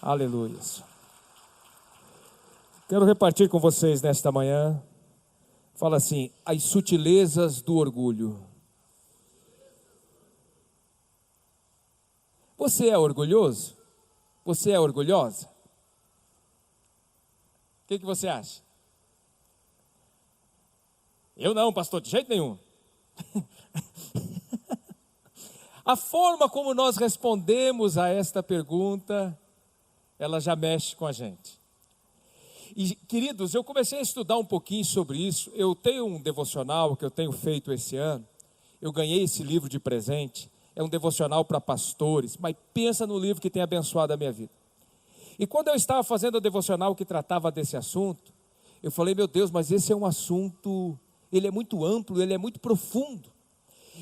Aleluia. Quero repartir com vocês nesta manhã. Fala assim: as sutilezas do orgulho. Você é orgulhoso? Você é orgulhosa? O que você acha? Eu não, pastor, de jeito nenhum. A forma como nós respondemos a esta pergunta, ela já mexe com a gente. E, queridos, eu comecei a estudar um pouquinho sobre isso. Eu tenho um devocional que eu tenho feito esse ano. Eu ganhei esse livro de presente. É um devocional para pastores, mas pensa no livro que tem abençoado a minha vida. E quando eu estava fazendo o devocional que tratava desse assunto, eu falei, meu Deus, mas esse é um assunto, ele é muito amplo, ele é muito profundo.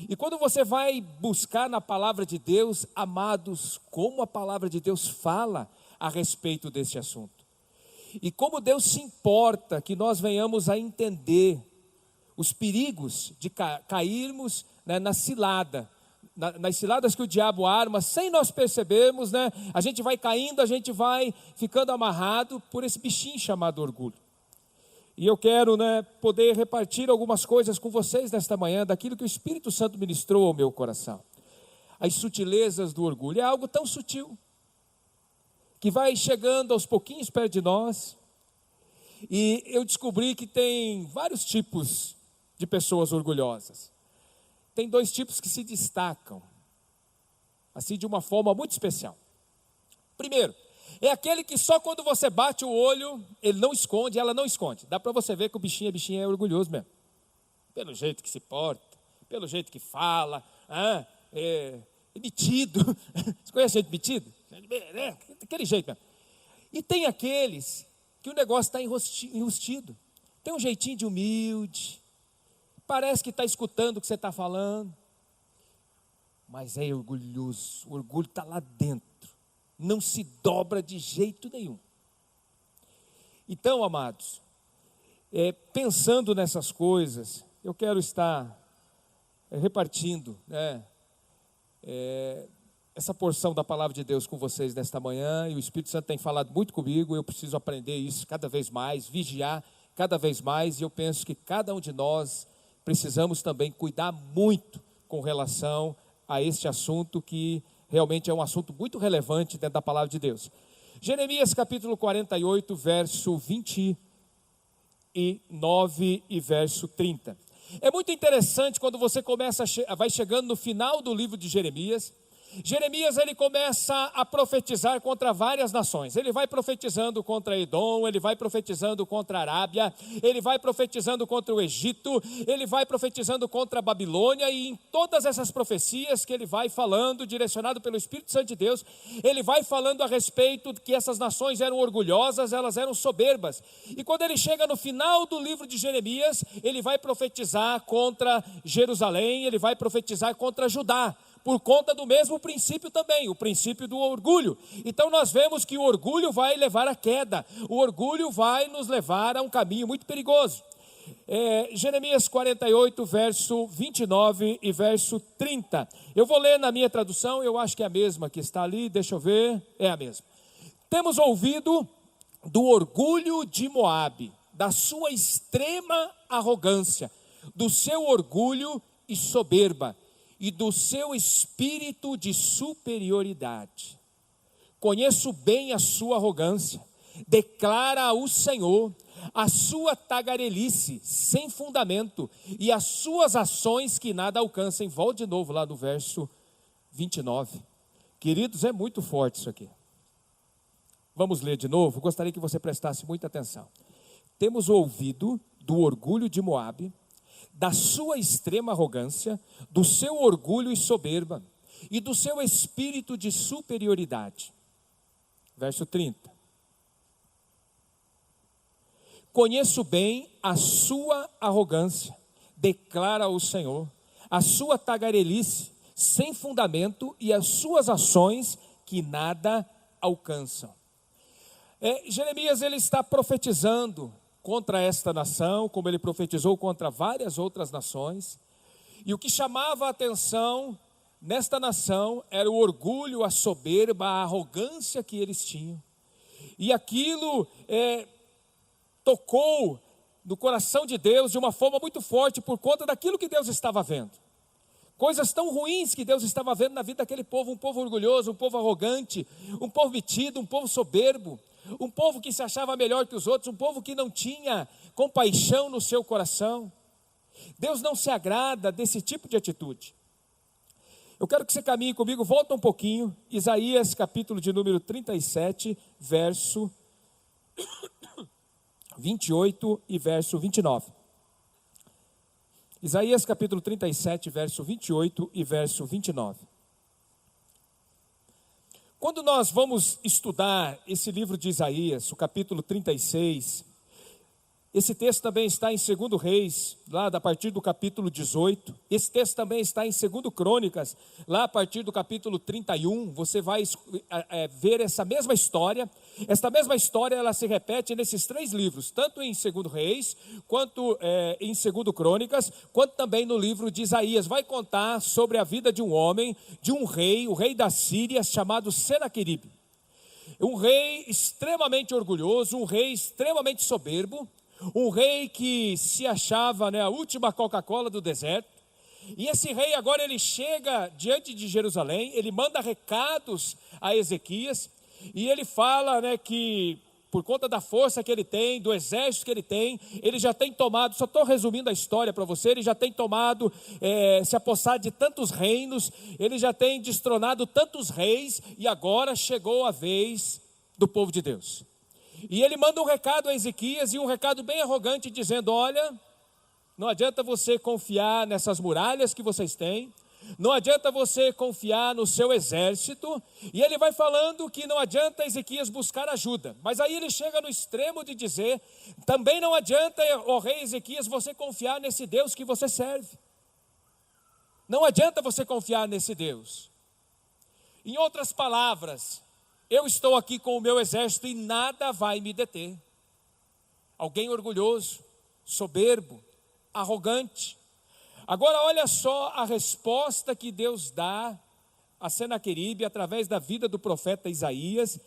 E quando você vai buscar na palavra de Deus, amados, como a palavra de Deus fala a respeito desse assunto. E como Deus se importa que nós venhamos a entender os perigos de cairmos, né, na cilada, nas ciladas que o diabo arma, sem nós percebermos, né, a gente vai caindo, a gente vai ficando amarrado por esse bichinho chamado orgulho. E eu quero, né, poder repartir algumas coisas com vocês nesta manhã, daquilo que o Espírito Santo ministrou ao meu coração. As sutilezas do orgulho, é algo tão sutil, que vai chegando aos pouquinhos perto de nós, e eu descobri que tem vários tipos de pessoas orgulhosas. Tem dois tipos que se destacam, assim de uma forma muito especial. Primeiro, é aquele que só quando você bate o olho, ele não esconde, ela não esconde. Dá para você ver que o bichinho é orgulhoso mesmo. Pelo jeito que se porta, pelo jeito que fala, é metido. Você conhece gente metido? Daquele jeito mesmo. E tem aqueles que o negócio está enrustido. Tem um jeitinho de humilde, parece que está escutando o que você está falando, mas é orgulhoso. O orgulho está lá dentro, não se dobra de jeito nenhum. Então, amados, pensando nessas coisas, eu quero estar repartindo, né, essa porção da palavra de Deus com vocês nesta manhã, e o Espírito Santo tem falado muito comigo. Eu preciso aprender isso cada vez mais, vigiar cada vez mais, e eu penso que cada um de nós precisamos também cuidar muito com relação a este assunto, que realmente é um assunto muito relevante dentro da palavra de Deus. Jeremias capítulo 48, verso 29 e verso 30. É muito interessante quando você vai chegando no final do livro de Jeremias. Jeremias, ele começa a profetizar contra várias nações. Ele vai profetizando contra Edom, ele vai profetizando contra a Arábia, ele vai profetizando contra o Egito, ele vai profetizando contra a Babilônia, e em todas essas profecias que ele vai falando, direcionado pelo Espírito Santo de Deus, ele vai falando a respeito de que essas nações eram orgulhosas, elas eram soberbas. E quando ele chega no final do livro de Jeremias, ele vai profetizar contra Jerusalém, ele vai profetizar contra Judá, por conta do mesmo princípio também, o princípio do orgulho. Então nós vemos que o orgulho vai levar à queda, o orgulho vai nos levar a um caminho muito perigoso. Jeremias 48, verso 29 e verso 30. Eu vou ler na minha tradução, eu acho que é a mesma que está ali, deixa eu ver, é a mesma. Temos ouvido do orgulho de Moabe, da sua extrema arrogância, do seu orgulho e soberba, e do seu espírito de superioridade. Conheço bem a sua arrogância, declara o Senhor, a sua tagarelice sem fundamento, e as suas ações que nada alcançam. Volte de novo lá no verso 29. Queridos, é muito forte isso aqui. Vamos ler de novo, gostaria que você prestasse muita atenção. Temos ouvido do orgulho de Moabe, da sua extrema arrogância, do seu orgulho e soberba, e do seu espírito de superioridade. Verso 30. Conheço bem a sua arrogância, declara o Senhor, a sua tagarelice sem fundamento e as suas ações que nada alcançam. Jeremias, ele está profetizando contra esta nação, como ele profetizou contra várias outras nações. E o que chamava a atenção nesta nação era o orgulho, a soberba, a arrogância que eles tinham. E aquilo tocou no coração de Deus de uma forma muito forte por conta daquilo que Deus estava vendo. Coisas tão ruins que Deus estava vendo na vida daquele povo, um povo orgulhoso, um povo arrogante, um povo metido, um povo soberbo, um povo que se achava melhor que os outros, um povo que não tinha compaixão no seu coração. Deus não se agrada desse tipo de atitude. Eu quero que você caminhe comigo, volta um pouquinho, Isaías capítulo de número 37, verso 28 e verso 29. Isaías capítulo 37, verso 28 e verso 29. Quando nós vamos estudar esse livro de Isaías, o capítulo 36, esse texto também está em 2 Reis, lá a partir do capítulo 18. Esse texto também está em 2 Crônicas, lá a partir do capítulo 31. Você vai ver essa mesma história. Esta mesma história, ela se repete nesses 3 livros, tanto em 2 Reis, quanto em 2 Crônicas, quanto também no livro de Isaías. Vai contar sobre a vida de um homem, de um rei, o rei da Síria, chamado Senaqueribe. Um rei extremamente orgulhoso, um rei extremamente soberbo, um rei que se achava, a última Coca-Cola do deserto. E esse rei agora ele chega diante de Jerusalém, ele manda recados a Ezequias, e ele fala que por conta da força que ele tem, do exército que ele tem, ele já tem tomado, só estou resumindo a história para você, ele já tem tomado, se apossado de tantos reinos, ele já tem destronado tantos reis, e agora chegou a vez do povo de Deus. E ele manda um recado a Ezequias, e um recado bem arrogante, dizendo: olha, não adianta você confiar nessas muralhas que vocês têm, não adianta você confiar no seu exército. E ele vai falando que não adianta Ezequias buscar ajuda, mas aí ele chega no extremo de dizer: também não adianta, ó rei Ezequias, você confiar nesse Deus que você serve. Não adianta você confiar nesse Deus. Em outras palavras, eu estou aqui com o meu exército e nada vai me deter. Alguém orgulhoso, soberbo, arrogante. Agora olha só a resposta que Deus dá a Senaqueribe através da vida do profeta Isaías,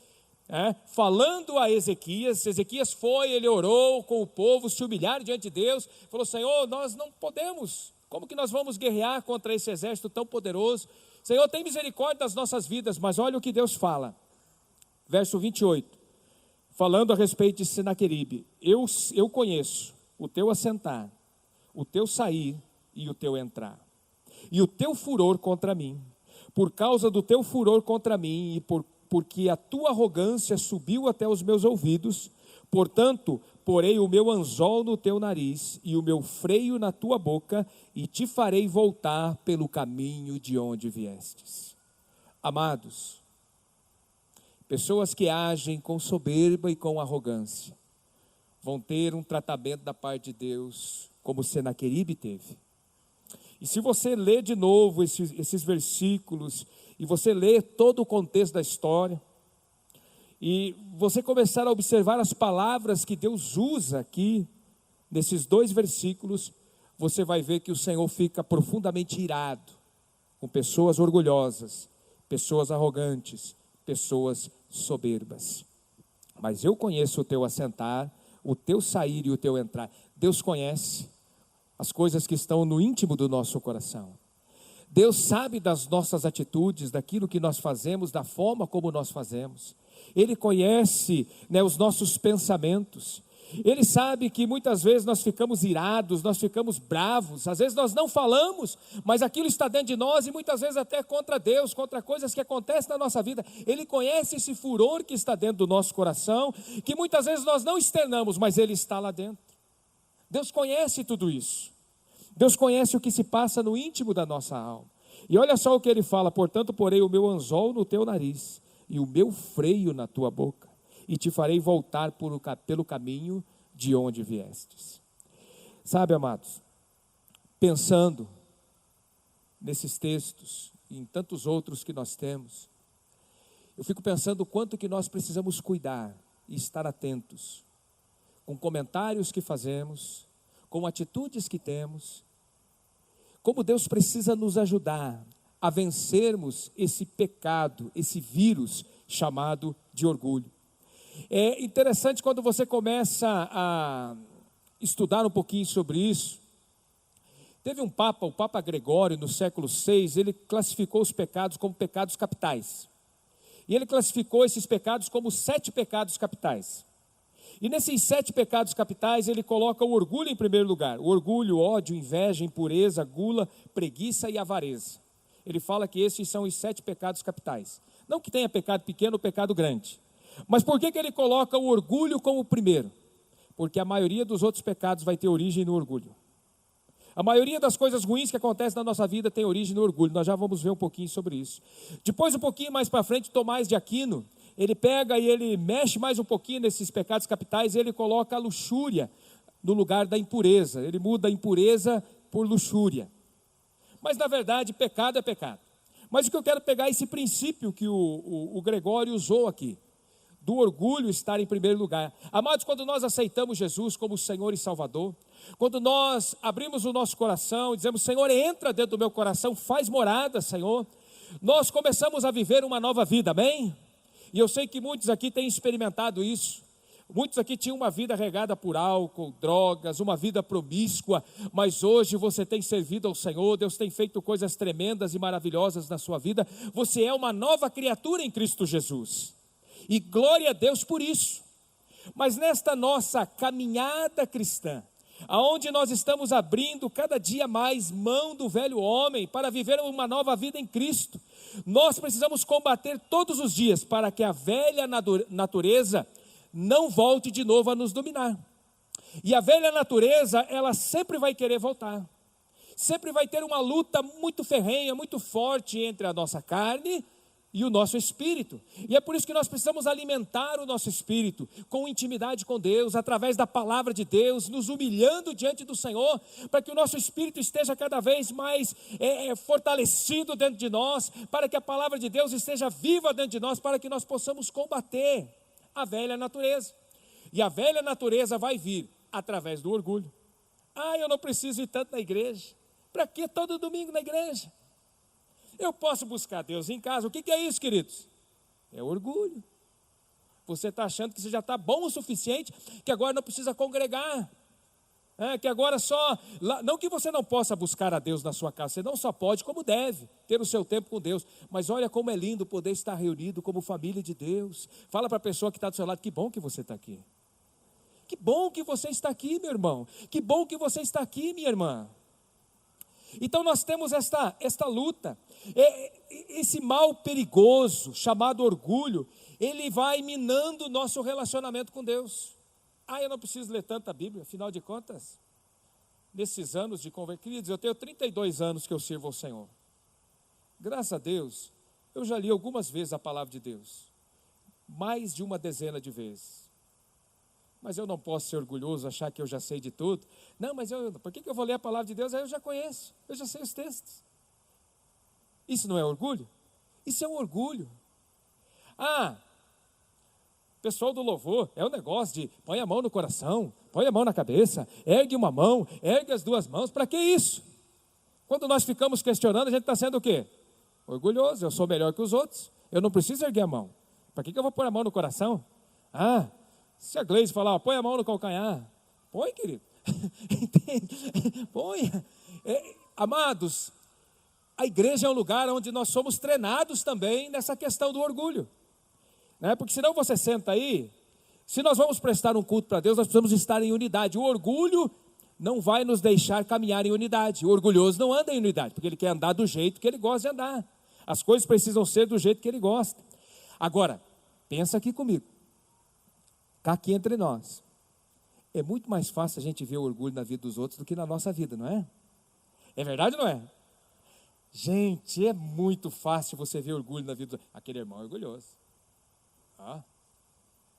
falando a Ezequias. Ezequias foi, ele orou com o povo, se humilhar diante de Deus, falou: Senhor, nós não podemos, como que nós vamos guerrear contra esse exército tão poderoso? Senhor, tem misericórdia das nossas vidas. Mas olha o que Deus fala. Verso 28, falando a respeito de Senaqueribe: eu conheço o teu assentar, o teu sair e o teu entrar, e o teu furor contra mim. Por causa do teu furor contra mim e porque a tua arrogância subiu até os meus ouvidos, portanto, porei o meu anzol no teu nariz e o meu freio na tua boca, e te farei voltar pelo caminho de onde viestes. Amados, pessoas que agem com soberba e com arrogância vão ter um tratamento da parte de Deus como Senaqueribe teve. E se você ler de novo esses versículos, e você ler todo o contexto da história, e você começar a observar as palavras que Deus usa aqui, nesses 2 versículos, você vai ver que o Senhor fica profundamente irado com pessoas orgulhosas, pessoas arrogantes, pessoas soberbas. Mas eu conheço o teu assentar, o teu sair e o teu entrar. Deus conhece as coisas que estão no íntimo do nosso coração. Deus sabe das nossas atitudes, daquilo que nós fazemos, da forma como nós fazemos. Ele conhece, os nossos pensamentos. Ele sabe que muitas vezes nós ficamos irados, nós ficamos bravos, às vezes nós não falamos, mas aquilo está dentro de nós, e muitas vezes até contra Deus, contra coisas que acontecem na nossa vida. Ele conhece esse furor que está dentro do nosso coração, que muitas vezes nós não externamos, mas ele está lá dentro. Deus conhece tudo isso. Deus conhece o que se passa no íntimo da nossa alma. E olha só o que ele fala: portanto, porei o meu anzol no teu nariz e o meu freio na tua boca, e te farei voltar pelo caminho de onde viestes. Sabe, amados, pensando nesses textos e em tantos outros que nós temos, eu fico pensando o quanto que nós precisamos cuidar e estar atentos com comentários que fazemos, com atitudes que temos, como Deus precisa nos ajudar a vencermos esse pecado, esse vírus chamado de orgulho. É interessante quando você começa a estudar um pouquinho sobre isso. Teve um Papa, o Papa Gregório, no século VI, ele classificou os pecados como pecados capitais. E ele classificou esses pecados como 7 pecados capitais. E nesses 7 pecados capitais, ele coloca o orgulho em primeiro lugar. O orgulho, ódio, inveja, impureza, gula, preguiça e avareza. Ele fala que esses são os 7 pecados capitais. Não que tenha pecado pequeno ou pecado grande. Mas por que ele coloca o orgulho como o primeiro? Porque a maioria dos outros pecados vai ter origem no orgulho. A maioria das coisas ruins que acontecem na nossa vida tem origem no orgulho. Nós já vamos ver um pouquinho sobre isso. Depois, um pouquinho mais para frente, Tomás de Aquino, ele pega e ele mexe mais um pouquinho nesses pecados capitais e ele coloca a luxúria no lugar da impureza. Ele muda a impureza por luxúria. Mas, na verdade, pecado é pecado. Mas o que eu quero pegar é esse princípio que o Gregório usou aqui, do orgulho estar em primeiro lugar. Amados, quando nós aceitamos Jesus como Senhor e Salvador, quando nós abrimos o nosso coração e dizemos, Senhor, entra dentro do meu coração, faz morada, Senhor, nós começamos a viver uma nova vida, amém? E eu sei que muitos aqui têm experimentado isso. Muitos aqui tinham uma vida regada por álcool, drogas, uma vida promíscua, mas hoje você tem servido ao Senhor, Deus tem feito coisas tremendas e maravilhosas na sua vida. Você é uma nova criatura em Cristo Jesus. E glória a Deus por isso. Mas nesta nossa caminhada cristã, aonde nós estamos abrindo cada dia mais mão do velho homem para viver uma nova vida em Cristo, nós precisamos combater todos os dias para que a velha natureza não volte de novo a nos dominar. E a velha natureza, ela sempre vai querer voltar. Sempre vai ter uma luta muito ferrenha, muito forte entre a nossa carne e o nosso espírito. E é por isso que nós precisamos alimentar o nosso espírito com intimidade com Deus, através da palavra de Deus, nos humilhando diante do Senhor, para que o nosso espírito esteja cada vez mais fortalecido dentro de nós, para que a palavra de Deus esteja viva dentro de nós, para que nós possamos combater a velha natureza. E a velha natureza vai vir através do orgulho. Eu não preciso ir tanto na igreja. Para que todo domingo na igreja? Eu posso buscar Deus em casa. O que é isso, queridos? É orgulho. Você está achando que você já está bom o suficiente, que agora não precisa congregar. Que agora só... Não que você não possa buscar a Deus na sua casa, você não só pode, como deve, ter o seu tempo com Deus. Mas olha como é lindo poder estar reunido como família de Deus. Fala para a pessoa que está do seu lado, que bom que você está aqui. Que bom que você está aqui, meu irmão. Que bom que você está aqui, minha irmã. Então nós temos esta luta. Esse mal perigoso, chamado orgulho, ele vai minando o nosso relacionamento com Deus. Eu não preciso ler tanta Bíblia, afinal de contas, nesses anos de conversa, queridos, eu tenho 32 anos que eu sirvo ao Senhor. Graças a Deus, eu já li algumas vezes a palavra de Deus, mais de uma dezena de vezes. Mas eu não posso ser orgulhoso, achar que eu já sei de tudo. Não, mas por que eu vou ler a palavra de Deus? Aí eu já conheço, eu já sei os textos. Isso não é orgulho? Isso é um orgulho. Pessoal do louvor, é um negócio de põe a mão no coração, põe a mão na cabeça, ergue uma mão, ergue as duas mãos. Para que isso? Quando nós ficamos questionando, a gente está sendo o quê? Orgulhoso. Eu sou melhor que os outros, eu não preciso erguer a mão. Para que eu vou pôr a mão no coração? Se a Gleise falar, põe a mão no calcanhar, põe, querido. Põe. Amados, a igreja é um lugar onde nós somos treinados também nessa questão do orgulho. Porque senão você senta aí, se nós vamos prestar um culto para Deus, nós precisamos estar em unidade. O orgulho não vai nos deixar caminhar em unidade. O orgulhoso não anda em unidade, porque ele quer andar do jeito que ele gosta de andar. As coisas precisam ser do jeito que ele gosta. Agora, pensa aqui comigo. Cá aqui entre nós. É muito mais fácil a gente ver o orgulho na vida dos outros do que na nossa vida, não é? É verdade ou não é? Gente, é muito fácil você ver orgulho na vida. Aquele irmão é orgulhoso.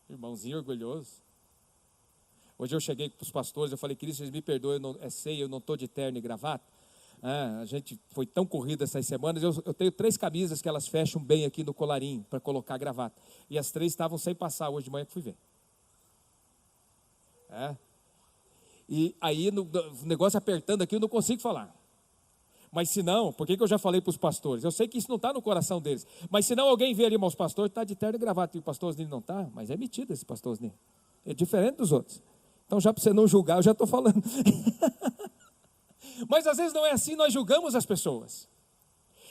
Irmãozinho orgulhoso. Hoje eu cheguei para os pastores, eu falei, queridos, vocês me perdoem, eu não estou de terno e gravata. A gente foi tão corrida essas semanas, eu tenho 3 camisas que elas fecham bem aqui no colarinho, para colocar gravata. E as 3 estavam sem passar, hoje de manhã que fui ver. E aí, o negócio apertando aqui, eu não consigo falar. Mas se não, por que eu já falei para os pastores? Eu sei que isso não está no coração deles. Mas se não alguém vê ali, mas os pastores está de terno e gravata, e o pastor Osni não está, mas é metido esse pastor Osni. É diferente dos outros. Então já para você não julgar, eu já estou falando. Mas às vezes não é assim, nós julgamos as pessoas.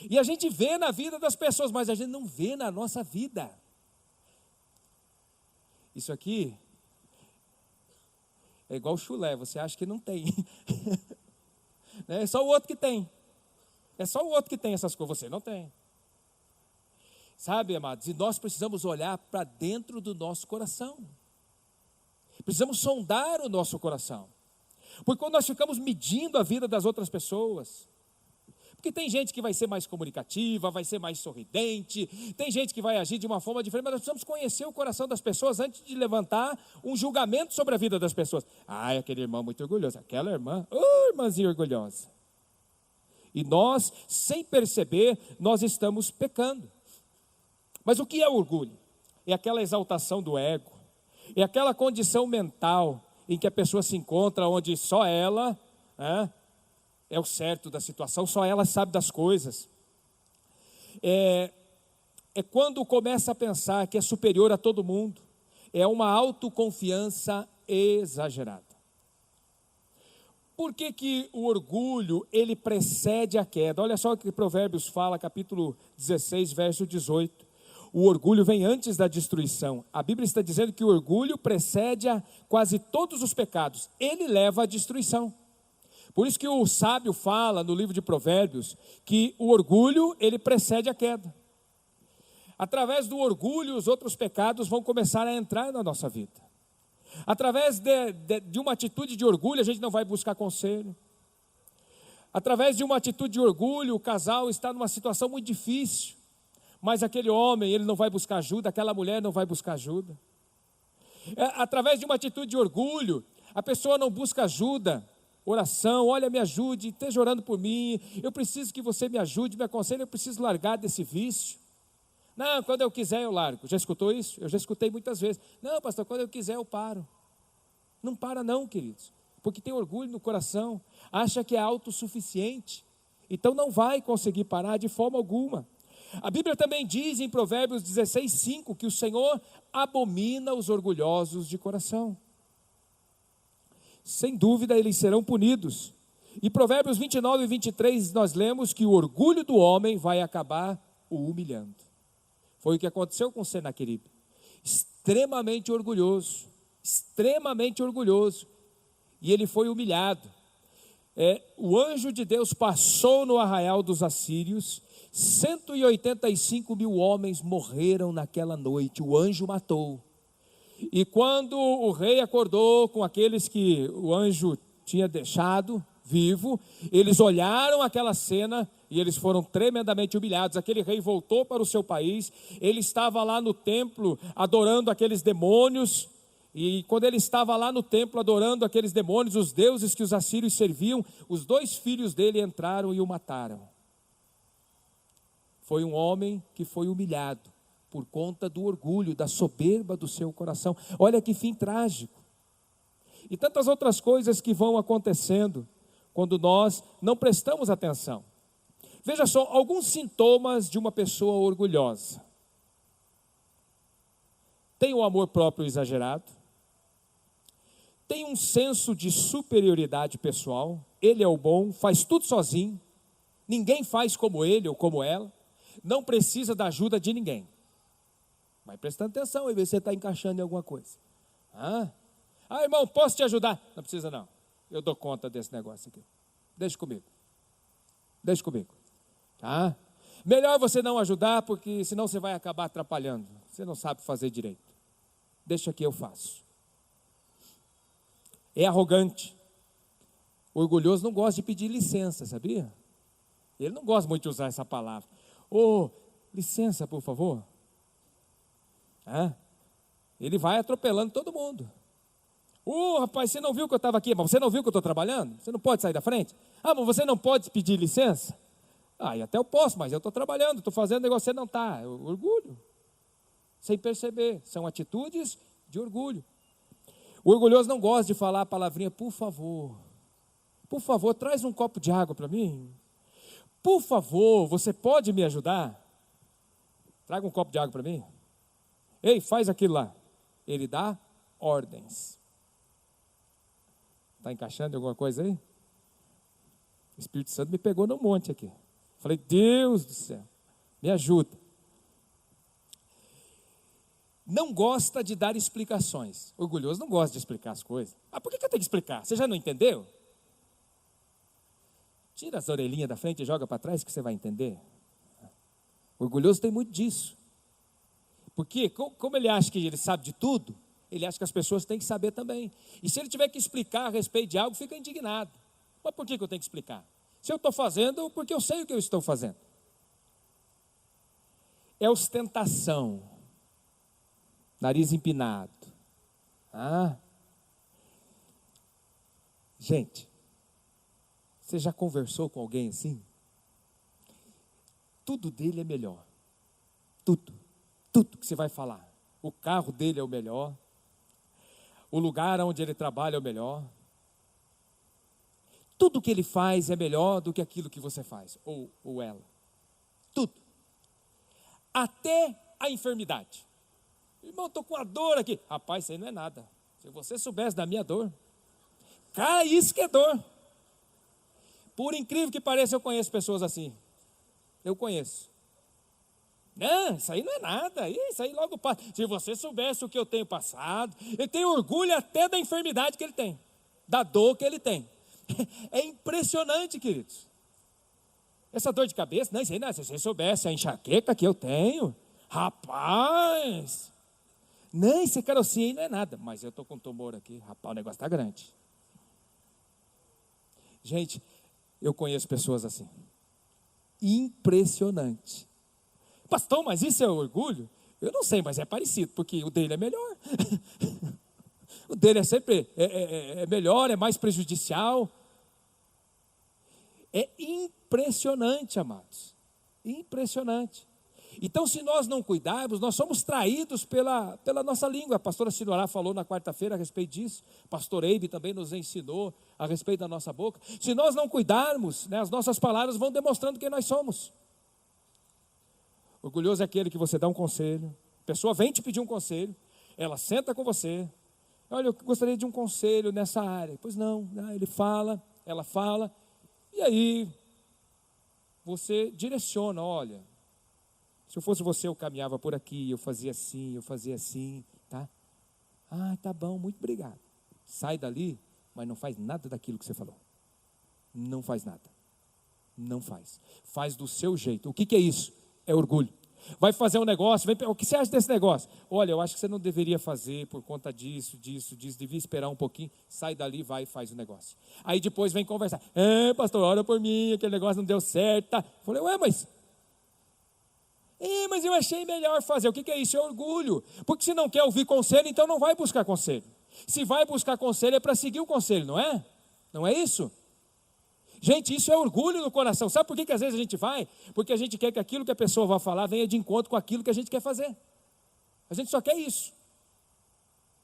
E a gente vê na vida das pessoas, mas a gente não vê na nossa vida. Isso aqui é igual chulé, você acha que não tem. É só o outro que tem. É só o outro que tem essas coisas, você não tem. Sabe, amados, e nós precisamos olhar para dentro do nosso coração. Precisamos sondar o nosso coração. Porque quando nós ficamos medindo a vida das outras pessoas, porque tem gente que vai ser mais comunicativa, vai ser mais sorridente, tem gente que vai agir de uma forma diferente, mas nós precisamos conhecer o coração das pessoas antes de levantar um julgamento sobre a vida das pessoas. Ah, aquele irmão muito orgulhoso, aquela irmã, irmãzinha orgulhosa. E nós, sem perceber, nós estamos pecando. Mas o que é orgulho? É aquela exaltação do ego, é aquela condição mental em que a pessoa se encontra, onde só ela é o certo da situação, só ela sabe das coisas. É quando começa a pensar que é superior a todo mundo, é uma autoconfiança exagerada. Por que o orgulho, ele precede a queda? Olha só o que Provérbios fala, capítulo 16, verso 18. O orgulho vem antes da destruição. A Bíblia está dizendo que o orgulho precede a quase todos os pecados. Ele leva à destruição. Por isso que o sábio fala no livro de Provérbios que o orgulho, ele precede a queda. Através do orgulho, os outros pecados vão começar a entrar na nossa vida. Através de uma atitude de orgulho, a gente não vai buscar conselho. Através de uma atitude de orgulho, o casal está numa situação muito difícil, mas aquele homem, ele não vai buscar ajuda, aquela mulher não vai buscar ajuda. Através de uma atitude de orgulho, a pessoa não busca ajuda, oração, olha, me ajude, esteja orando por mim, eu preciso que você me ajude, me aconselhe, eu preciso largar desse vício. Não, quando eu quiser eu largo. Já escutou isso? Eu já escutei muitas vezes. Não, pastor, quando eu quiser eu paro. Não para não, queridos, porque tem orgulho no coração, acha que é autossuficiente, então não vai conseguir parar de forma alguma. A Bíblia também diz em Provérbios 16, 5, que o Senhor abomina os orgulhosos de coração. Sem dúvida eles serão punidos. E Provérbios 29 e 23 nós lemos que o orgulho do homem vai acabar o humilhando. Foi o que aconteceu com Senaqueribe. Extremamente orgulhoso. E ele foi humilhado. O anjo de Deus passou no arraial dos assírios. 185 mil homens morreram naquela noite. O anjo matou. E quando o rei acordou com aqueles que o anjo tinha deixado vivo, eles olharam aquela cena e eles foram tremendamente humilhados. Aquele rei voltou para o seu país, ele estava lá no templo adorando aqueles demônios, e quando ele estava lá no templo adorando aqueles demônios, os deuses que os assírios serviam, os 2 filhos dele entraram e o mataram. Foi um homem que foi humilhado por conta do orgulho, da soberba do seu coração. Olha que fim trágico. E tantas outras coisas que vão acontecendo quando nós não prestamos atenção. Veja só, alguns sintomas de uma pessoa orgulhosa. Tem um amor próprio exagerado. Tem um senso de superioridade pessoal. Ele é o bom, faz tudo sozinho. Ninguém faz como ele ou como ela. Não precisa da ajuda de ninguém. Vai prestando atenção e ver se você está encaixando em alguma coisa. Irmão, posso te ajudar? Não precisa não. Eu dou conta desse negócio aqui. Deixa comigo. Tá? Melhor você não ajudar, porque senão você vai acabar atrapalhando. Você não sabe fazer direito. Deixa que eu faço. É arrogante. O orgulhoso não gosta de pedir licença, sabia? Ele não gosta muito de usar essa palavra. Licença, por favor. Ele vai atropelando todo mundo. Rapaz, você não viu que eu estava aqui? Mas você não viu que eu estou trabalhando? Você não pode sair da frente? Mas você não pode pedir licença? E até eu posso, mas eu estou trabalhando, estou fazendo negócio, você não está. Orgulho. Sem perceber, são atitudes de orgulho. O orgulhoso não gosta de falar a palavrinha, por favor, traz um copo de água para mim. Por favor, você pode me ajudar? Traga um copo de água para mim. Ei, faz aquilo lá. Ele dá ordens. Está encaixando em alguma coisa aí? O Espírito Santo me pegou no monte aqui. Falei, Deus do céu, me ajuda. Não gosta de dar explicações. Orgulhoso não gosta de explicar as coisas. Ah, por que eu tenho que explicar? Você já não entendeu? Tira as orelhinhas da frente e joga para trás que você vai entender. Orgulhoso tem muito disso. Porque como ele acha que ele sabe de tudo, ele acha que as pessoas têm que saber também. E se ele tiver que explicar a respeito de algo, fica indignado. Mas por que eu tenho que explicar? Se eu estou fazendo, porque eu sei o que eu estou fazendo. É ostentação. Nariz empinado. Gente, você já conversou com alguém assim? Tudo dele é melhor. Tudo que você vai falar. O carro dele é o melhor. O lugar onde ele trabalha é o melhor. Tudo que ele faz é melhor do que aquilo que você faz, ou ela. Tudo. Até a enfermidade. Irmão, estou com a dor aqui. Rapaz, isso aí não é nada. Se você soubesse da minha dor. Cara, isso que é dor. Por incrível que pareça, eu conheço pessoas assim. Eu conheço. Não, isso aí não é nada. Isso aí logo passa. Se você soubesse o que eu tenho passado. Ele tem orgulho até da enfermidade que ele tem. Da dor que ele tem. É impressionante, queridos. Essa dor de cabeça, não, isso aí não, se você soubesse a enxaqueca que eu tenho, rapaz, não, esse carocinho aí não é nada, mas eu estou com um tumor aqui, rapaz, o negócio está grande. Gente, eu conheço pessoas assim, impressionante. Pastor, mas isso é orgulho? Eu não sei, mas é parecido, porque o dele é melhor. O dele é sempre melhor, é mais prejudicial. É impressionante, amados. Impressionante. Então, se nós não cuidarmos, nós somos traídos pela nossa língua. A pastora Sinorá falou na quarta-feira a respeito disso. O pastor Eibe também nos ensinou a respeito da nossa boca. Se nós não cuidarmos, as nossas palavras vão demonstrando quem nós somos. Orgulhoso é aquele que você dá um conselho. A pessoa vem te pedir um conselho. Ela senta com você. Olha, eu gostaria de um conselho nessa área. Pois não, ele fala, ela fala. E aí, você direciona, olha, se eu fosse você, eu caminhava por aqui, eu fazia assim, tá? Ah, tá bom, muito obrigado. Sai dali, mas não faz nada daquilo que você falou. Não faz nada. Não faz. Faz do seu jeito. O que é isso? É orgulho. Vai fazer um negócio, o que você acha desse negócio? Olha, eu acho que você não deveria fazer por conta disso, devia esperar um pouquinho, sai dali, vai e faz o negócio. Aí depois vem conversar, pastor, ora por mim, aquele negócio não deu certo, tá? Falei, mas eu achei melhor fazer. O que é isso? É orgulho, porque se não quer ouvir conselho, então não vai buscar conselho. Se vai buscar conselho é para seguir o conselho, não é? Não é isso? Gente, isso é orgulho no coração. Sabe por que às vezes a gente vai? Porque a gente quer que aquilo que a pessoa vai falar venha de encontro com aquilo que a gente quer fazer. A gente só quer isso.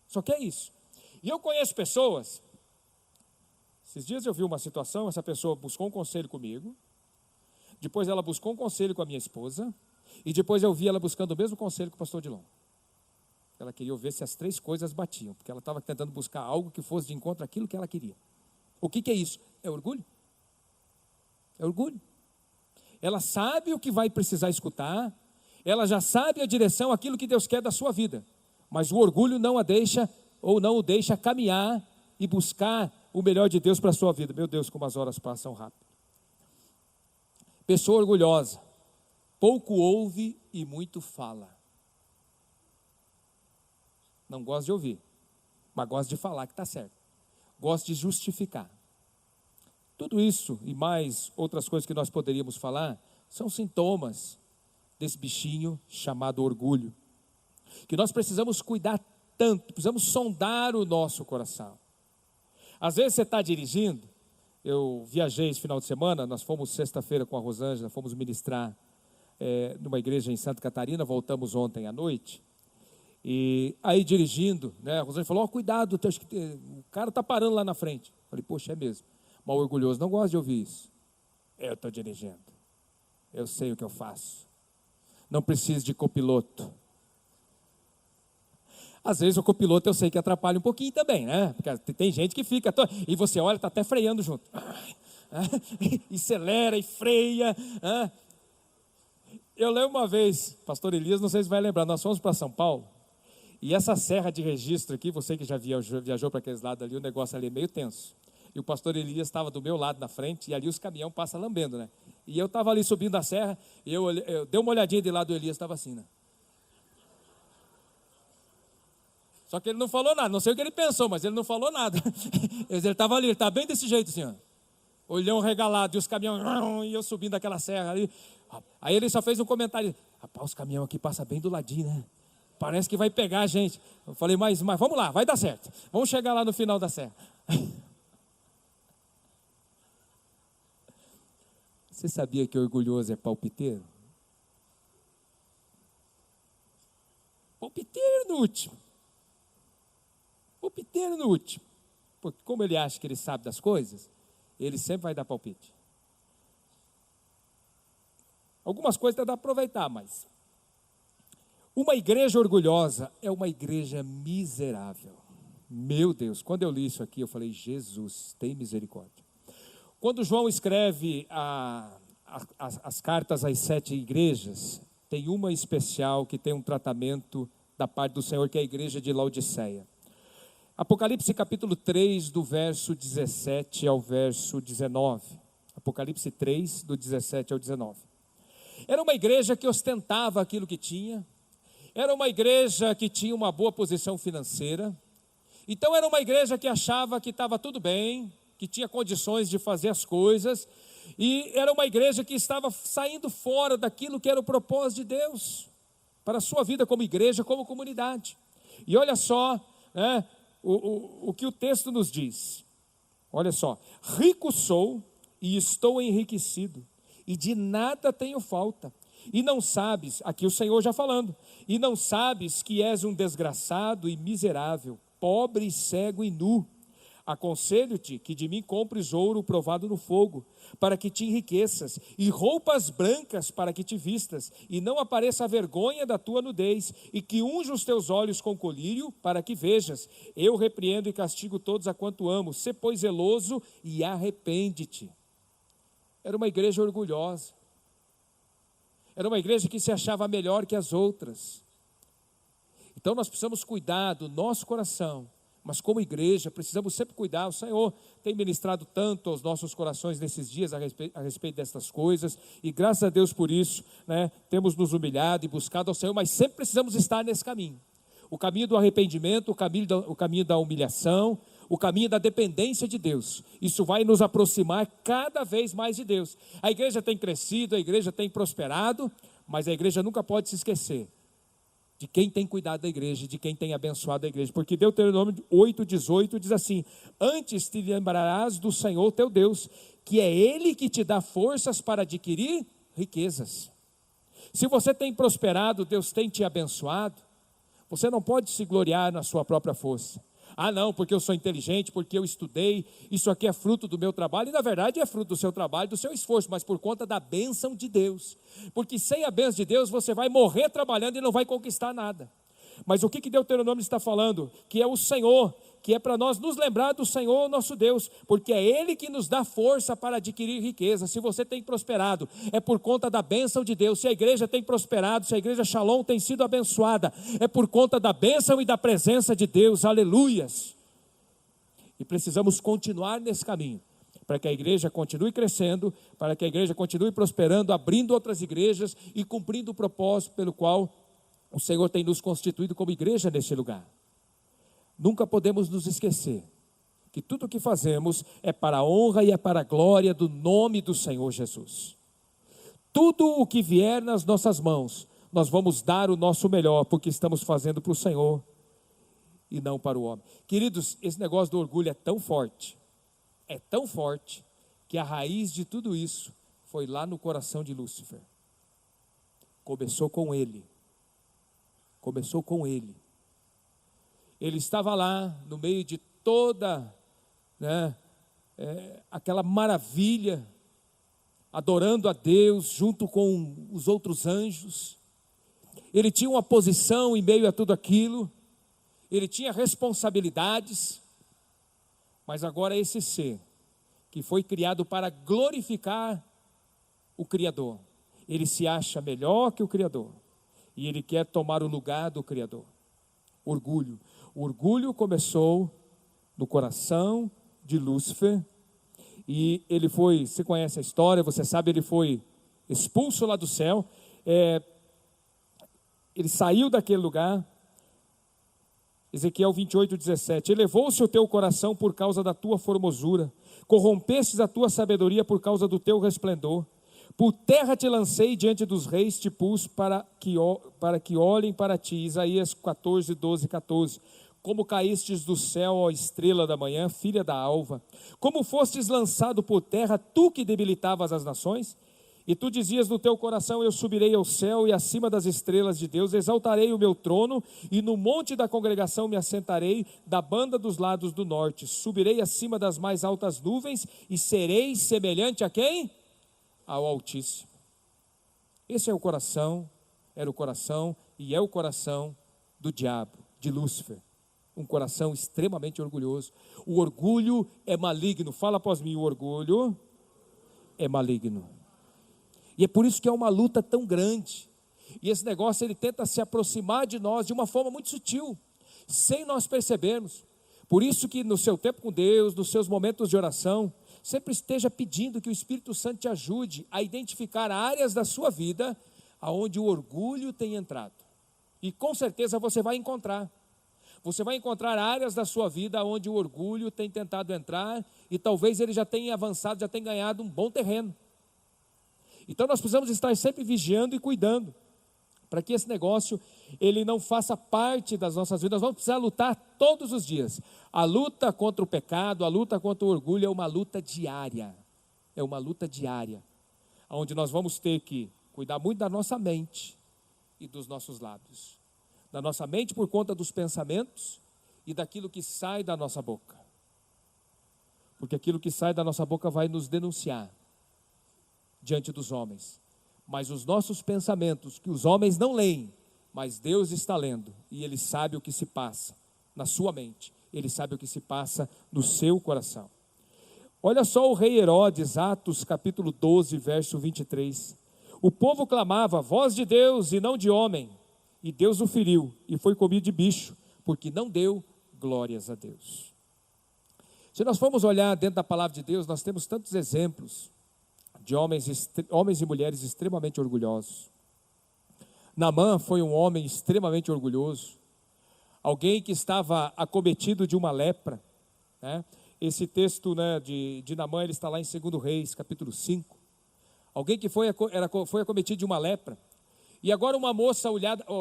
Só quer isso. E eu conheço pessoas, esses dias eu vi uma situação, essa pessoa buscou um conselho comigo, depois ela buscou um conselho com a minha esposa, e depois eu vi ela buscando o mesmo conselho com o pastor Dilon. Ela queria ver se as três coisas batiam, porque ela estava tentando buscar algo que fosse de encontro àquilo que ela queria. O que é isso? É orgulho. É orgulho. Ela sabe o que vai precisar escutar, ela já sabe a direção, aquilo que Deus quer da sua vida, mas o orgulho não a deixa, ou não o deixa caminhar e buscar o melhor de Deus para a sua vida. Meu Deus, como as horas passam rápido. Pessoa orgulhosa, pouco ouve e muito fala. Não gosta de ouvir, mas gosta de falar que está certo. Gosta de justificar. Tudo isso e mais outras coisas que nós poderíamos falar são sintomas desse bichinho chamado orgulho, que nós precisamos cuidar tanto, precisamos sondar o nosso coração. Às vezes você está dirigindo, eu viajei esse final de semana, nós fomos sexta-feira com a Rosângela, fomos ministrar numa igreja em Santa Catarina, voltamos ontem à noite, e aí dirigindo, a Rosângela falou, cuidado, o cara está parando lá na frente. Eu falei, poxa, é mesmo. Mas o orgulhoso não gosta de ouvir isso. Eu estou dirigindo. Eu sei o que eu faço. Não preciso de copiloto. Às vezes o copiloto eu sei que atrapalha um pouquinho também, né? Porque tem gente que fica... E você olha, está até freando junto. E acelera e freia. Eu lembro uma vez, pastor Elias, não sei se vai lembrar, nós fomos para São Paulo. E essa serra de registro aqui, você que já viajou para aqueles lados ali, o negócio ali é meio tenso. E o pastor Elias estava do meu lado na frente, e ali os caminhões passam lambendo, né? E eu estava ali subindo a serra, e eu dei uma olhadinha de lado do Elias, estava assim, né? Só que ele não falou nada, não sei o que ele pensou, mas ele não falou nada. Ele estava ali, ele estava bem desse jeito assim, ó. Olhão regalado, e os caminhões, e eu subindo aquela serra ali. Aí ele só fez um comentário, rapaz, os caminhões aqui passam bem do ladinho, né? Parece que vai pegar a gente. Eu falei, mas vamos lá, vai dar certo. Vamos chegar lá no final da serra. Você sabia que orgulhoso é palpiteiro? Palpiteiro no último. Palpiteiro no último. Porque como ele acha que ele sabe das coisas, ele sempre vai dar palpite. Algumas coisas dá para aproveitar, mas... Uma igreja orgulhosa é uma igreja miserável. Meu Deus, quando eu li isso aqui, eu falei, Jesus, tem misericórdia. Quando João escreve as cartas às 7 igrejas, tem uma especial que tem um tratamento da parte do Senhor, que é a igreja de Laodiceia. Apocalipse capítulo 3, do verso 17 ao verso 19. Apocalipse 3, do 17 ao 19. Era uma igreja que ostentava aquilo que tinha. Era uma igreja que tinha uma boa posição financeira. Então era uma igreja que achava que estava tudo bem, que tinha condições de fazer as coisas. E era uma igreja que estava saindo fora daquilo que era o propósito de Deus para a sua vida como igreja, como comunidade. E olha só, né, o que o texto nos diz. Olha só, rico sou e estou enriquecido, e de nada tenho falta. E não sabes, aqui o Senhor já falando, e não sabes que és um desgraçado e miserável, pobre e cego e nu. Aconselho-te que de mim compres ouro provado no fogo, para que te enriqueças, e roupas brancas para que te vistas, e não apareça a vergonha da tua nudez, e que unja os teus olhos com colírio, para que vejas. Eu repreendo e castigo todos a quanto amo. Sê, pois, zeloso e arrepende-te. Era uma igreja orgulhosa. Era uma igreja que se achava melhor que as outras. Então nós precisamos cuidar do nosso coração, mas como igreja precisamos sempre cuidar. O Senhor tem ministrado tanto aos nossos corações nesses dias a respeito dessas coisas, e graças a Deus por isso, né, temos nos humilhado e buscado ao Senhor, mas sempre precisamos estar nesse caminho. O caminho do arrependimento, o caminho da humilhação, o caminho da dependência de Deus. Isso vai nos aproximar cada vez mais de Deus. A igreja tem crescido, a igreja tem prosperado, mas a igreja nunca pode se esquecer de quem tem cuidado da igreja, de quem tem abençoado a igreja. Porque Deuteronômio 8:18 diz assim: antes te lembrarás do Senhor teu Deus, que é Ele que te dá forças para adquirir riquezas. Se você tem prosperado, Deus tem te abençoado, você não pode se gloriar na sua própria força. Ah não, porque eu sou inteligente, porque eu estudei, isso aqui é fruto do meu trabalho. E na verdade é fruto do seu trabalho, do seu esforço, mas por conta da bênção de Deus. Porque sem a bênção de Deus você vai morrer trabalhando e não vai conquistar nada. Mas o que Deuteronômio está falando? Que é o Senhor, que é para nós nos lembrar do Senhor nosso Deus, porque é Ele que nos dá força para adquirir riqueza. Se você tem prosperado, é por conta da bênção de Deus. Se a igreja tem prosperado, se a igreja Shalom tem sido abençoada, é por conta da bênção e da presença de Deus. Aleluias! E precisamos continuar nesse caminho, para que a igreja continue crescendo, para que a igreja continue prosperando, abrindo outras igrejas e cumprindo o propósito pelo qual o Senhor tem nos constituído como igreja neste lugar. Nunca podemos nos esquecer que tudo o que fazemos é para a honra e é para a glória do nome do Senhor Jesus. Tudo o que vier nas nossas mãos, nós vamos dar o nosso melhor, porque estamos fazendo para o Senhor e não para o homem. Queridos, esse negócio do orgulho é tão forte, que a raiz de tudo isso foi lá no coração de Lúcifer. Começou com ele. Ele estava lá no meio de toda, aquela maravilha, adorando a Deus junto com os outros anjos. Ele tinha uma posição em meio a tudo aquilo, ele tinha responsabilidades, mas agora esse ser, que foi criado para glorificar o Criador, ele se acha melhor que o Criador, e ele quer tomar o lugar do Criador. Orgulho. O orgulho começou no coração de Lúcifer, e ele foi, você conhece a história, você sabe, ele foi expulso lá do céu, ele saiu daquele lugar. Ezequiel 28:17, elevou-se o teu coração por causa da tua formosura, corrompestes a tua sabedoria por causa do teu resplendor, por terra te lancei, diante dos reis te pus para que olhem para ti. Isaías 14:12-14, como caístes do céu, ó estrela da manhã, filha da alva, como fostes lançado por terra, tu que debilitavas as nações, e tu dizias no teu coração, eu subirei ao céu e acima das estrelas de Deus, exaltarei o meu trono, e no monte da congregação me assentarei, da banda dos lados do norte, subirei acima das mais altas nuvens, e serei semelhante a quem? Ao Altíssimo. Esse é o coração, era o coração, e é o coração do diabo, de Lúcifer, um coração extremamente orgulhoso. O orgulho é maligno, fala após mim, o orgulho é maligno. E é por isso que é uma luta tão grande. E esse negócio, ele tenta se aproximar de nós de uma forma muito sutil, sem nós percebermos. Por isso que no seu tempo com Deus, nos seus momentos de oração, sempre esteja pedindo que o Espírito Santo te ajude a identificar áreas da sua vida onde o orgulho tem entrado. E com certeza você vai encontrar. Você vai encontrar áreas da sua vida onde o orgulho tem tentado entrar, e talvez ele já tenha avançado, já tenha ganhado um bom terreno. Então nós precisamos estar sempre vigiando e cuidando, para que esse negócio, ele não faça parte das nossas vidas. Nós vamos precisar lutar todos os dias. A luta contra o pecado, a luta contra o orgulho é uma luta diária. É uma luta diária, onde nós vamos ter que cuidar muito da nossa mente e dos nossos lábios. Da nossa mente por conta dos pensamentos e daquilo que sai da nossa boca. Porque aquilo que sai da nossa boca vai nos denunciar diante dos homens, mas os nossos pensamentos, que os homens não leem, mas Deus está lendo, e Ele sabe o que se passa na sua mente, Ele sabe o que se passa no seu coração. Olha só o rei Herodes, Atos capítulo 12, verso 23, o povo clamava, voz de Deus e não de homem, e Deus o feriu, e foi comido de bicho, porque não deu glórias a Deus. Se nós formos olhar dentro da palavra de Deus, nós temos tantos exemplos de homens e mulheres extremamente orgulhosos. Naamã foi um homem extremamente orgulhoso, alguém que estava acometido de uma lepra, né? Esse texto, né, de Naamã, ele está lá em 2 Reis, capítulo 5, alguém que foi acometido de uma lepra, e agora uma moça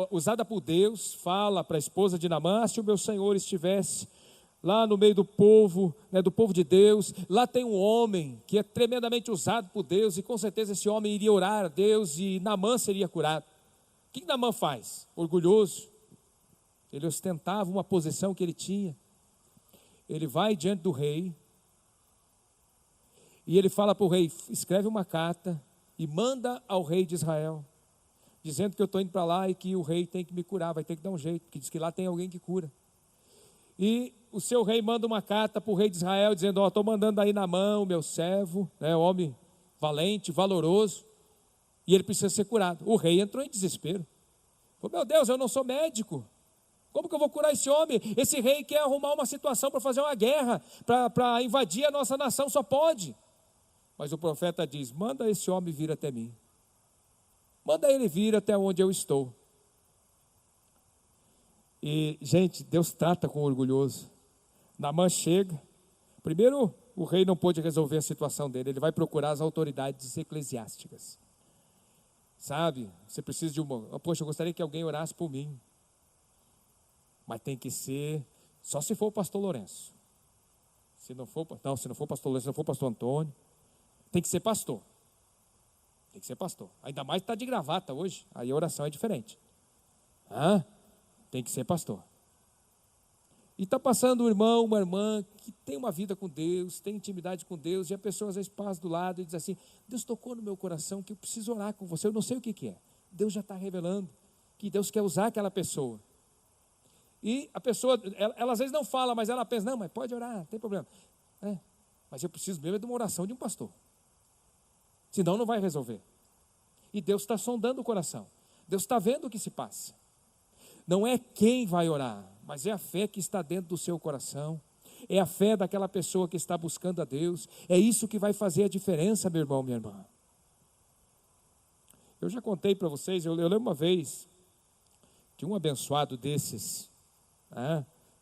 usada por Deus, fala para a esposa de Naamã, se o meu senhor estivesse lá no meio do povo, né, do povo de Deus, lá tem um homem que é tremendamente usado por Deus, e com certeza esse homem iria orar a Deus, e Naamã seria curado. O que Naamã faz? Orgulhoso, ele ostentava uma posição que ele tinha, ele vai diante do rei, e ele fala para o rei, escreve uma carta, e manda ao rei de Israel, dizendo que eu estou indo para lá, e que o rei tem que me curar, vai ter que dar um jeito, porque diz que lá tem alguém que cura. E o seu rei manda uma carta para o rei de Israel, dizendo, estou mandando aí Naamã, o meu servo, né, homem valente, valoroso, e ele precisa ser curado. O rei entrou em desespero, falou, meu Deus, eu não sou médico, como que eu vou curar esse homem? Esse rei quer arrumar uma situação para fazer uma guerra, para invadir a nossa nação, só pode. Mas o profeta diz, manda esse homem vir até mim, manda ele vir até onde eu estou. E, gente, Deus trata com o orgulhoso. Naamã chega, primeiro o rei não pôde resolver a situação dele, ele vai procurar as autoridades eclesiásticas. Sabe, você precisa de uma, poxa, eu gostaria que alguém orasse por mim. Mas tem que ser, só se for o pastor Lourenço. Se não for pastor Lourenço, se não for pastor Antônio, tem que ser pastor. Tem que ser pastor. Ainda mais está de gravata hoje, aí a oração é diferente. Tem que ser pastor. E está passando um irmão, uma irmã que tem uma vida com Deus, tem intimidade com Deus, e a pessoa às vezes passa do lado e diz assim: Deus tocou no meu coração que eu preciso orar com você, eu não sei o que é. Deus já está revelando que Deus quer usar aquela pessoa. E a pessoa, ela às vezes não fala, mas ela pensa: não, mas pode orar, não tem problema. Mas eu preciso mesmo de uma oração de um pastor, senão não vai resolver. E Deus está sondando o coração, Deus está vendo o que se passa. Não é quem vai orar, mas é a fé que está dentro do seu coração, é a fé daquela pessoa que está buscando a Deus. É isso que vai fazer a diferença, meu irmão, minha irmã. Eu já contei para vocês, eu lembro uma vez de um abençoado desses,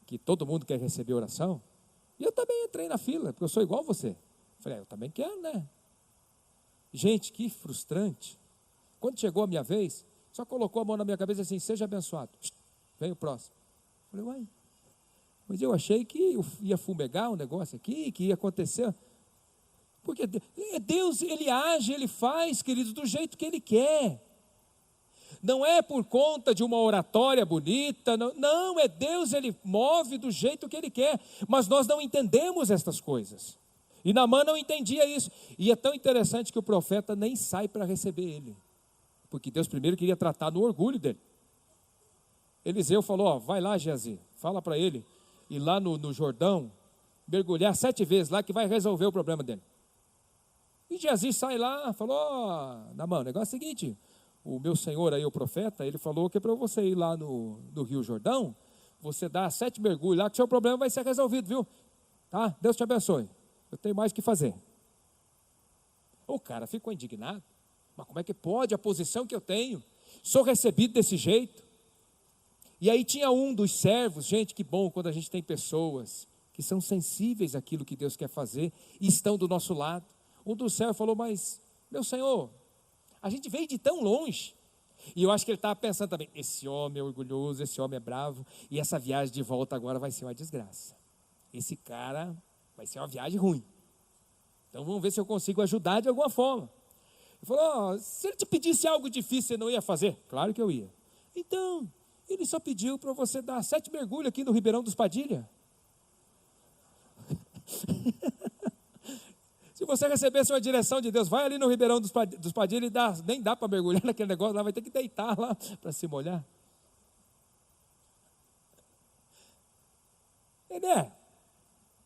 que todo mundo quer receber oração, e eu também entrei na fila, porque eu sou igual a você. Falei: eu também quero, né? Gente, que frustrante. Quando chegou a minha vez, só colocou a mão na minha cabeça assim: seja abençoado. Vem o próximo. Falei: uai, mas eu achei que ia fumegar um negócio aqui, que ia acontecer. Porque Deus, Ele age, Ele faz, queridos, do jeito que Ele quer. Não é por conta de uma oratória bonita, não, é Deus, Ele move do jeito que Ele quer. Mas nós não entendemos estas coisas. E Naamã não entendia isso. E é tão interessante que o profeta nem sai para receber ele, porque Deus primeiro queria tratar no orgulho dele. Eliseu falou: vai lá, Geazi, fala para ele ir lá no Jordão, mergulhar 7 vezes lá, que vai resolver o problema dele. E Geazi sai lá, falou: Naamã, o negócio é o seguinte, o meu senhor aí, o profeta, ele falou que é para você ir lá no Rio Jordão, você dá 7 mergulhos lá, que o seu problema vai ser resolvido, viu? Tá? Deus te abençoe, eu tenho mais o que fazer. O cara ficou indignado. Mas como é que pode a posição que eu tenho? Sou recebido desse jeito. E aí tinha um dos servos, gente, que bom quando a gente tem pessoas que são sensíveis àquilo que Deus quer fazer e estão do nosso lado. Um dos servos falou: mas, meu senhor, a gente veio de tão longe. E eu acho que ele estava pensando também: esse homem é orgulhoso, esse homem é bravo, e essa viagem de volta agora vai ser uma desgraça. Esse cara vai ser uma viagem ruim. Então vamos ver se eu consigo ajudar de alguma forma. Ele falou: se ele te pedisse algo difícil, você não ia fazer? Claro que eu ia. Então, ele só pediu para você dar 7 mergulhos aqui no Ribeirão dos Padilha. Se você recebesse uma direção de Deus, vai ali no Ribeirão dos Padilha e nem dá para mergulhar naquele negócio lá, vai ter que deitar lá para se molhar.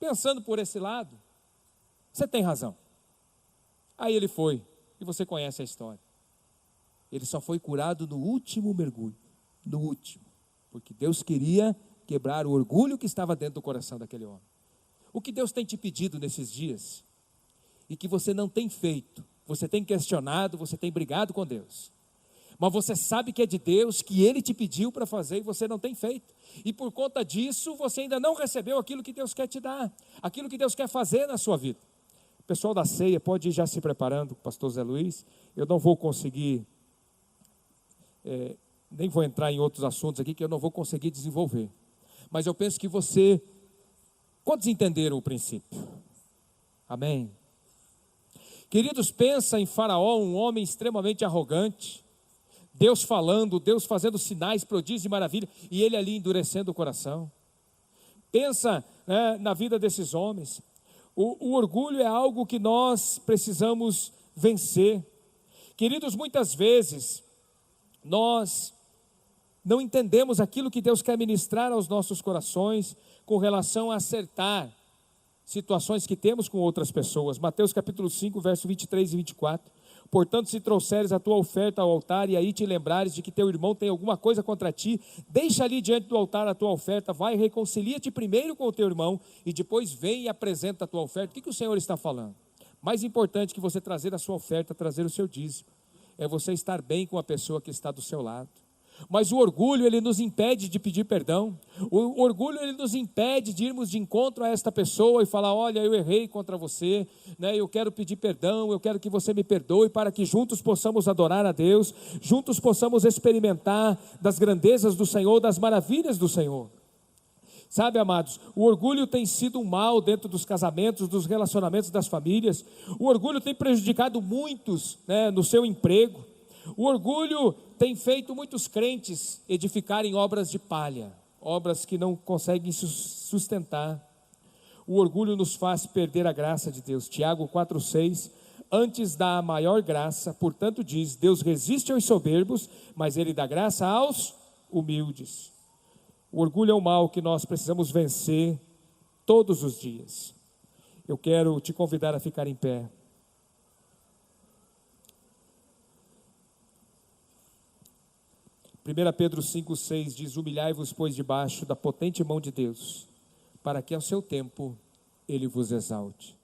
Pensando por esse lado, você tem razão. Aí ele foi. E você conhece a história. Ele só foi curado no último mergulho. No último. Porque Deus queria quebrar o orgulho que estava dentro do coração daquele homem. O que Deus tem te pedido nesses dias, e que você não tem feito, você tem questionado, você tem brigado com Deus, mas você sabe que é de Deus, que Ele te pediu para fazer e você não tem feito. E por conta disso, você ainda não recebeu aquilo que Deus quer te dar, aquilo que Deus quer fazer na sua vida. O pessoal da ceia pode ir já se preparando, pastor Zé Luiz. Eu não vou conseguir, nem vou entrar em outros assuntos aqui, que eu não vou conseguir desenvolver. Mas eu penso que quantos entenderam o princípio? Amém? Queridos, pensa em Faraó, um homem extremamente arrogante, Deus falando, Deus fazendo sinais, prodígios e maravilha, e ele ali endurecendo o coração. Pensa, na vida desses homens. O orgulho é algo que nós precisamos vencer. Queridos, muitas vezes nós não entendemos aquilo que Deus quer ministrar aos nossos corações com relação a acertar situações que temos com outras pessoas. Mateus capítulo 5, verso 23 e 24. Portanto, se trouxeres a tua oferta ao altar e aí te lembrares de que teu irmão tem alguma coisa contra ti, deixa ali diante do altar a tua oferta, vai e reconcilia-te primeiro com o teu irmão e depois vem e apresenta a tua oferta. O que o Senhor está falando? Mais importante que você trazer a sua oferta, trazer o seu dízimo, é você estar bem com a pessoa que está do seu lado. Mas o orgulho, ele nos impede de pedir perdão. O orgulho, ele nos impede de irmos de encontro a esta pessoa e falar: olha, eu errei contra você, eu quero pedir perdão, eu quero que você me perdoe, para que juntos possamos adorar a Deus, juntos possamos experimentar das grandezas do Senhor, das maravilhas do Senhor. Sabe, amados, o orgulho tem sido um mal dentro dos casamentos, dos relacionamentos das famílias. O orgulho tem prejudicado muitos, no seu emprego. O orgulho tem feito muitos crentes edificarem obras de palha. obras que não conseguem sustentar. O orgulho nos faz perder a graça de Deus. Tiago 4,6: antes dá a maior graça, portanto diz, Deus resiste aos soberbos, mas Ele dá graça aos humildes. O orgulho é um mal que nós precisamos vencer todos os dias. Eu quero te convidar a ficar em pé. Primeira Pedro 5,6 diz, humilhai-vos, pois, debaixo da potente mão de Deus, para que ao seu tempo Ele vos exalte.